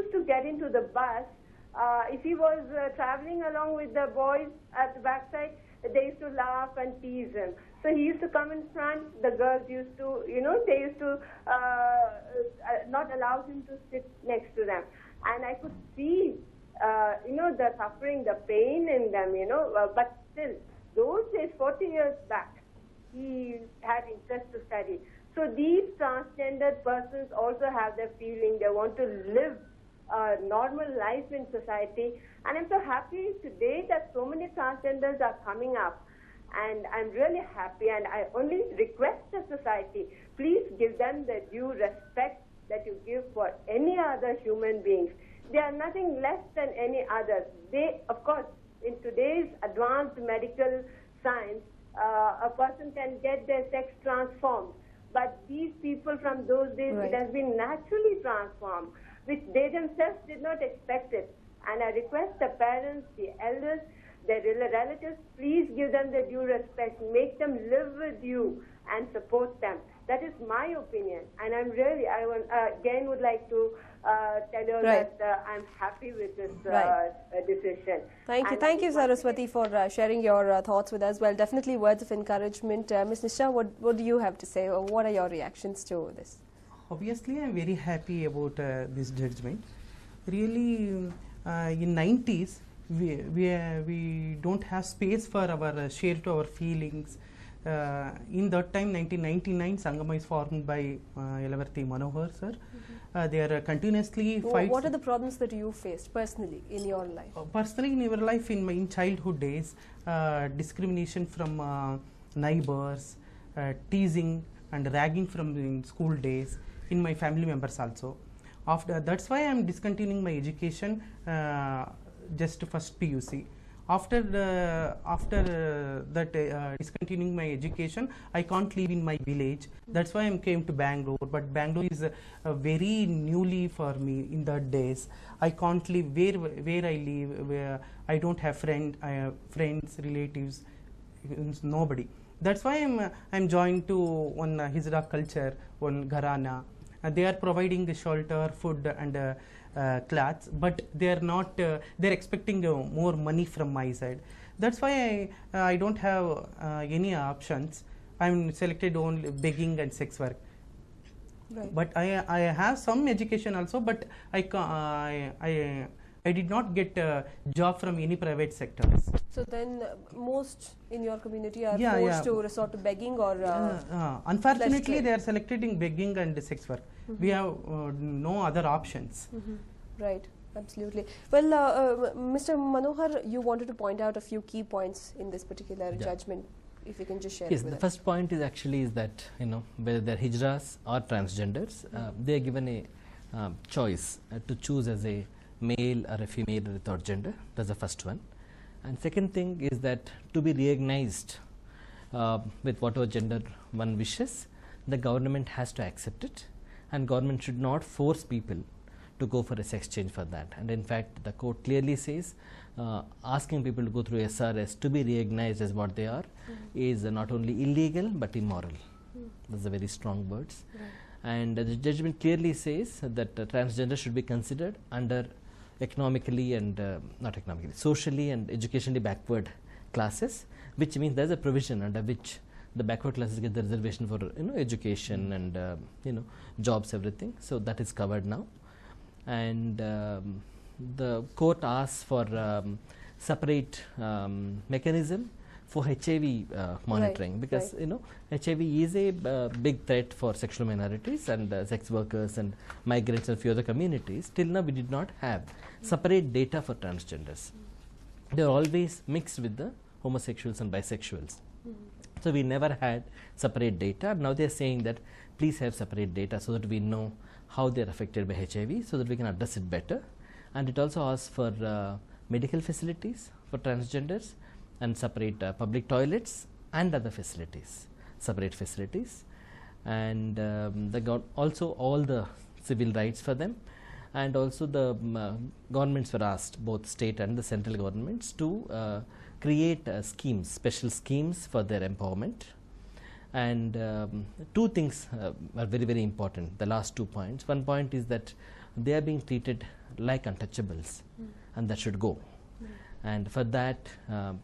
used to get into the bus. If he was traveling along with the boys at the backside, they used to laugh and tease him. So he used to come in front. The girls used to, they used to not allow him to sit next to them. And I could see, the suffering, the pain in them, but still, those days, 40 years back, he had interest to study. So these transgendered persons also have their feeling. They want to live a normal life in society. And I'm so happy today that so many transgenders are coming up. And I'm really happy. And I only request the society, please give them the due respect that you give for any other human beings. They are nothing less than any others. They, of course, in today's advanced medical science, a person can get their sex transformed. But these people from those days, it has been naturally transformed, which they themselves did not expect it. And I request the parents, the elders, their relatives, please give them the due respect. Make them live with you and support them. That is my opinion. And I'm really, again would like to tell you that I'm happy with this decision. Thank you, Saraswati, for sharing your thoughts with us. Well, definitely words of encouragement. Ms. Nisha, what do you have to say, or what are your reactions to this? Obviously, I'm very happy about this judgment. Really, in 90s, we don't have space for our share to our feelings. In that time, 1999, Sangama is formed by Yelavarthi Manohar, sir. They are continuously fighting. What are the problems that you faced personally in your life? Personally, in your life, in childhood days, discrimination from neighbors, teasing and ragging from in school days, in my family members also. That's why I am discontinuing my education just first PUC. After that discontinuing my education, I can't live in my village. That's why I came to Bangalore. But Bangalore is very newly for me in that days. I can't live where I live. Where I don't have friends, relatives, nobody. That's why I'm joined to one Hijra culture, one Gharana. They are providing the shelter, food, and clothes, but they are not. They're expecting more money from my side. That's why I don't have any options. I'm selected only begging and sex work. Right. But I have some education also, but I did not get a job from any private sectors. So then most in your community are forced to resort to begging, or unfortunately they are selecting begging and sex work. We have no other options. Right, absolutely. Well, Mr. Manohar, you wanted to point out a few key points in this particular judgment. If you can just share. Yes, it with the us. first point is actually that whether they're hijras or transgenders, they are given a choice to choose as a male or a female or a third gender. That's the first one. And second thing is that to be recognized with whatever gender one wishes, the government has to accept it, and government should not force people to go for a sex change for that. And in fact, the court clearly says asking people to go through SRS to be recognized as what they are is not only illegal but immoral. Those are very strong words. And the judgment clearly says that transgender should be considered under economically and not economically, socially and educationally backward classes, which means there is a provision under which the backward classes get the reservation for education and jobs, everything. So that is covered now. And the court asks for separate mechanism for HIV monitoring, because HIV is a big threat for sexual minorities and sex workers and migrants and few other communities. Till now we did not have separate data for transgenders. They are always mixed with the homosexuals and bisexuals. So we never had separate data. Now they are saying that please have separate data so that we know how they are affected by HIV, so that we can address it better. And it also asks for medical facilities for transgenders and separate public toilets and other facilities, separate facilities, and also all the civil rights for them. And also the governments were asked, both state and the central governments, to create schemes, special schemes for their empowerment. And two things are very, very important, the last 2 points. One point is that they are being treated like untouchables, and that should go. And for that,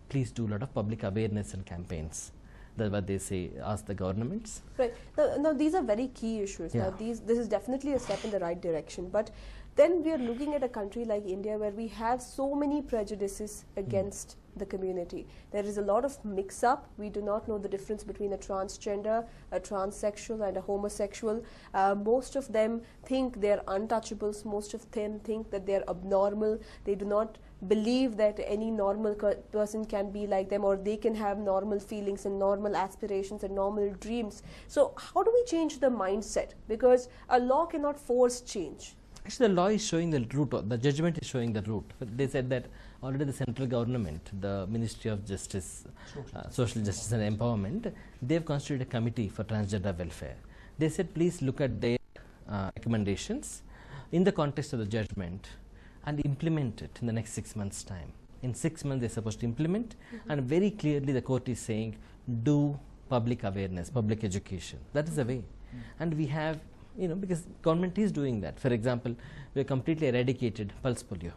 please do a lot of public awareness and campaigns. That's what they say, ask the governments. Right. Now these are very key issues. Yeah. Now this is definitely a step in the right direction. But then we are looking at a country like India where we have so many prejudices against the community. There is a lot of mix-up. We do not know the difference between a transgender, a transsexual and a homosexual. Most of them think they are untouchables. Most of them think that they are abnormal. They do not believe that any normal person can be like them, or they can have normal feelings and normal aspirations and normal dreams. So how do we change the mindset? Because a law cannot force change. Actually, the law is showing the route, the judgment is showing the route. They said that already the central government, the Ministry of Justice, Social Justice and Empowerment, they have constituted a committee for transgender welfare. They said, please look at their recommendations in the context of the judgment and implement it in the next 6 months' time. In 6 months, they're supposed to implement, and very clearly the court is saying, do public awareness, public education. That is the way. And we have, because government is doing that. For example, we have completely eradicated pulse polio.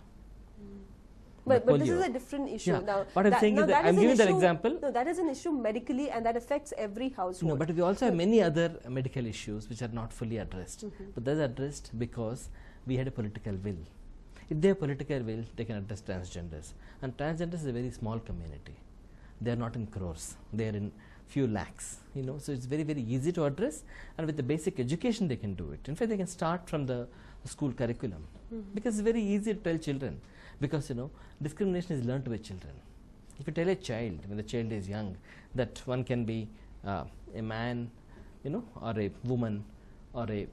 But this is a different issue. Yeah. Now, What I'm saying is that I'm giving that example. No, that is an issue medically, and that affects every household. No, but we also have many other medical issues which are not fully addressed. But those are addressed because we had a political will. If they have political will, they can address transgenders. And transgenders is a very small community. They are not in crores. They are in few lakhs. So it's very, very easy to address. And with the basic education, they can do it. In fact, they can start from the school curriculum. Because it's very easy to tell children. Because, discrimination is learned by children. If you tell a child, when the child is young, that one can be a man, or a woman, or a,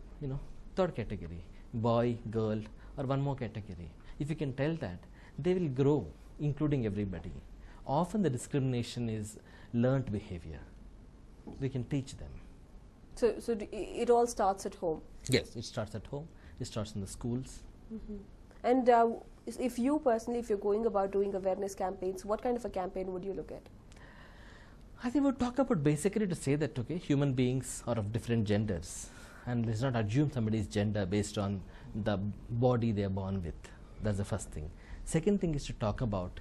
third category, boy, girl, or one more category. If you can tell that, they will grow, including everybody. Often the discrimination is learnt behavior. We can teach them. So it all starts at home. Yes, it starts at home. It starts in the schools. And if you personally, if you're going about doing awareness campaigns, what kind of a campaign would you look at? I think we'll talk about basically to say that, human beings are of different genders. And let's not assume somebody's gender based on the body they are born with. That's the first thing. Second thing is to talk about,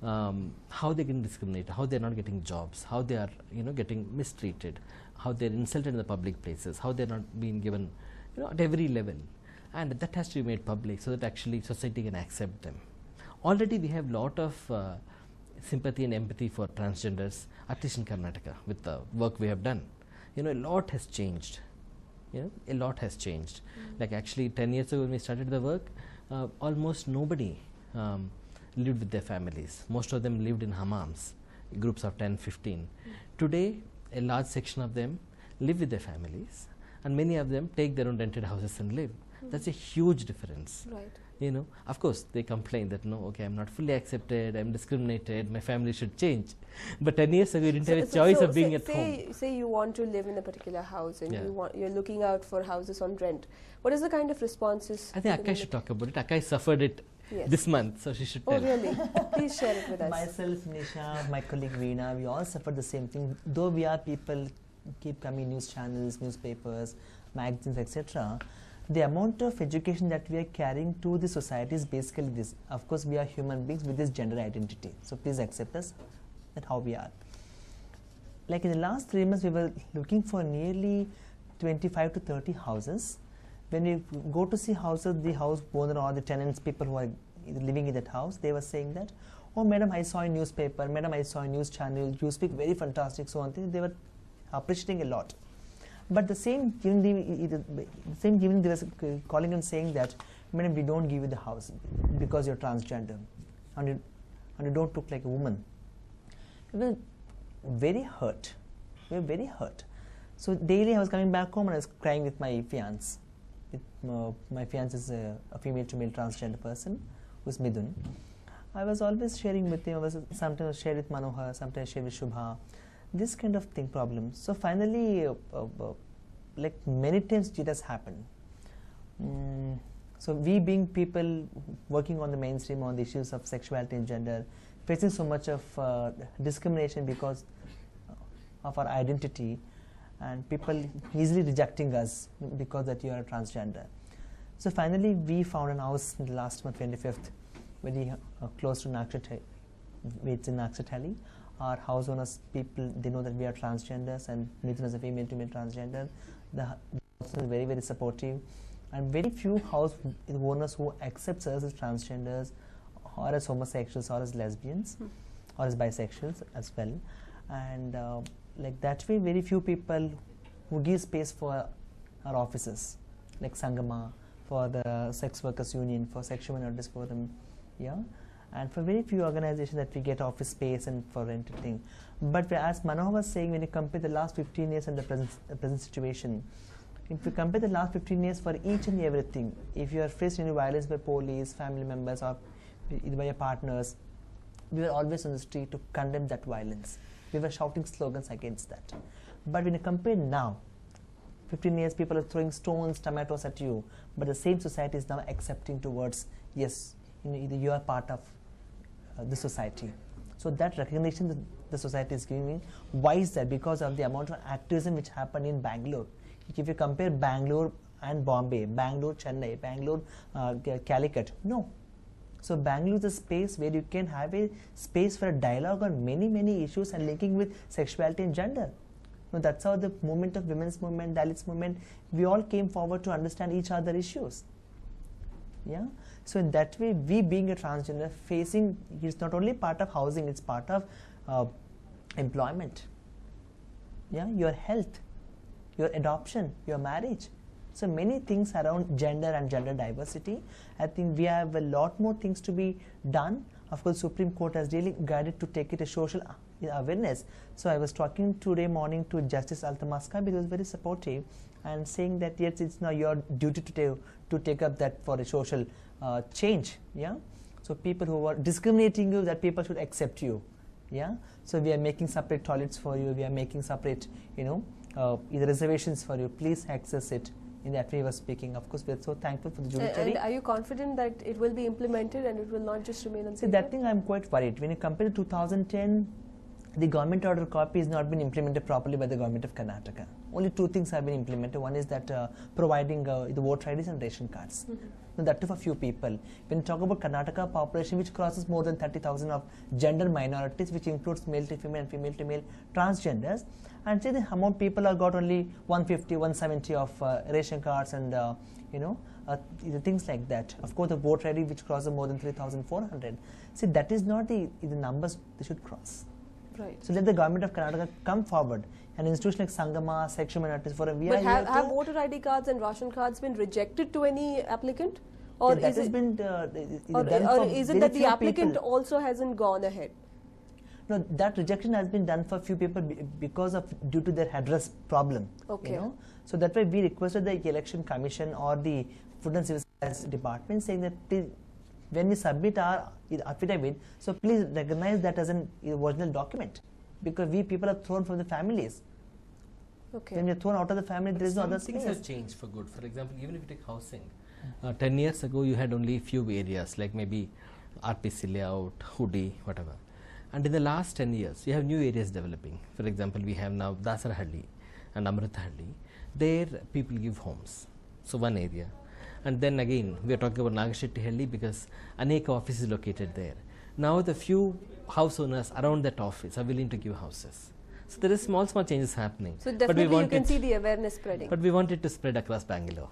how they're getting discriminated, how they're not getting jobs, how they are, getting mistreated, how they're insulted in the public places, how they're not being given, at every level. And that has to be made public so that actually society can accept them. Already we have a lot of sympathy and empathy for transgenders, at least in Karnataka, with the work we have done. A lot has changed. A lot has changed. Like actually 10 years ago when we started the work, almost nobody lived with their families. Most of them lived in hammams, groups of 10, 15. Today, a large section of them live with their families, and many of them take their own rented houses and live. That's a huge difference. Right. Of course, they complain that, no, okay, I'm not fully accepted, I'm discriminated, my family should change. But 10 years ago, you didn't have a choice of being at home. Say you want to live in a particular house and Yeah. you're looking out for houses on rent. What is the kind of responses? I think Akai should talk about it. Akai suffered it this month, so she should tell. Oh, really? Please share it with us. Myself, Nisha, my colleague Veena, we all suffered the same thing. Though we are people, keep coming news channels, newspapers, magazines, etc. The amount of education that we are carrying to the society is basically this. Of course, we are human beings with this gender identity. So please accept us that how we are. Like in the last 3 months, we were looking for nearly 25 to 30 houses. When we go to see houses, the house owner or the tenants, people who are living in that house, they were saying that, oh, madam, I saw a newspaper, madam, I saw a news channel, you speak very fantastic, so on. They were appreciating a lot. But the same evening, they were calling and saying that, madam, we don't give you the house because you're transgender and you don't look like a woman. We were very hurt. We were very hurt. So daily I was coming back home and I was crying with my fiance. My fiance is a female to male transgender person who's Midun. I was always sharing with him. Sometimes I shared with Manohar, sometimes I shared with Shubha. This kind of thing, problems. So finally, like many times it has happened. So we being people working on the mainstream on the issues of sexuality and gender, facing so much of discrimination because of our identity, and people easily rejecting us because that you are a transgender. So finally, we found an house in the last month, 25th, very close to Nakshat, it's in Nakshat. Our house owners, people, they know that we are transgenders, and Mithun is a female to male transgender. The house is very, very supportive, and very few house owners who accept us as transgenders, or as homosexuals, or as lesbians, or as bisexuals as well. And like that way, very few people who give space for our offices, like Sangama, for the sex workers union, for sexual minorities forum, yeah, and for very few organizations that we get office space and for renting. But as Manohar was saying, when you compare the last 15 years and the present situation, if you compare the last 15 years for each and everything, if you are faced any violence by police, family members, or either by your partners, we were always on the street to condemn that violence. We were shouting slogans against that. But when you compare now, 15 years people are throwing stones, tomatoes at you, but the same society is now accepting towards, yes, you are part of the society. So that recognition that the society is giving, why is that? Because of the amount of activism which happened in Bangalore. If you compare Bangalore and Bombay, Bangalore, Chennai, Bangalore, Calicut, no. So Bangalore is a space where you can have a space for a dialogue on many, many issues and linking with sexuality and gender. No, that's how the movement of women's movement, Dalits movement, we all came forward to understand each other issues. Yeah. So in that way, we being a transgender facing, it's not only part of housing, it's part of employment. Yeah, your health, your adoption, your marriage. So many things around gender and gender diversity. I think we have a lot more things to be done. Of course, Supreme Court has really guided to take it a social awareness. So I was talking today morning to Justice Altamaska, because he was very supportive and saying that yes, it's now your duty to take up that for a social change. Yeah. So people who are discriminating you, that people should accept you. Yeah. So we are making separate toilets for you. We are making separate, either reservations for you. Please access it. In that way, he was speaking. Of course, we are so thankful for the judiciary. And are you confident that it will be implemented and it will not just remain on paper? See, that thing I'm quite worried. When you compare to 2010, the government order copy has not been implemented properly by the government of Karnataka. Only two things have been implemented. One is that providing the voter IDs and ration cards. Now, that too for few people. When you talk about Karnataka population, which crosses more than 30,000 of gender minorities, which includes male to female and female to male transgenders, and say the amount people have got only 150, 170 of ration cards and things like that. Of course, the voter ID which crosses more than 3,400. See, that is not the numbers they should cross. Right. So let the government of Karnataka come forward. An institution like Sangama, Sexual Minorities Forum, we but are have voter ID cards and ration cards been rejected to any applicant? Or yeah, is it been or is it that the applicant people. Also hasn't gone ahead? No, that rejection has been done for few people because of due to their address problem. Okay. So that's why we requested the Election Commission or the Food and Civil Supplies Department saying that when we submit our affidavit, so please recognize that as an original document, because we people are thrown from the families. Okay. When you're thrown out of the family, there is no other things space. have changed for good. For example, even if you take housing, 10 years ago you had only few areas like maybe RTC layout, Hudi, whatever. And in the last 10 years, you have new areas developing. For example, we have now Dasarahalli and Amritahalli. There people give homes. So one area. And then again, we are talking about Nagashettihalli because Aneka office is located there. Now the few house owners around that office are willing to give houses. So there is small changes happening. So definitely you can see the awareness spreading. But we want it to spread across Bangalore.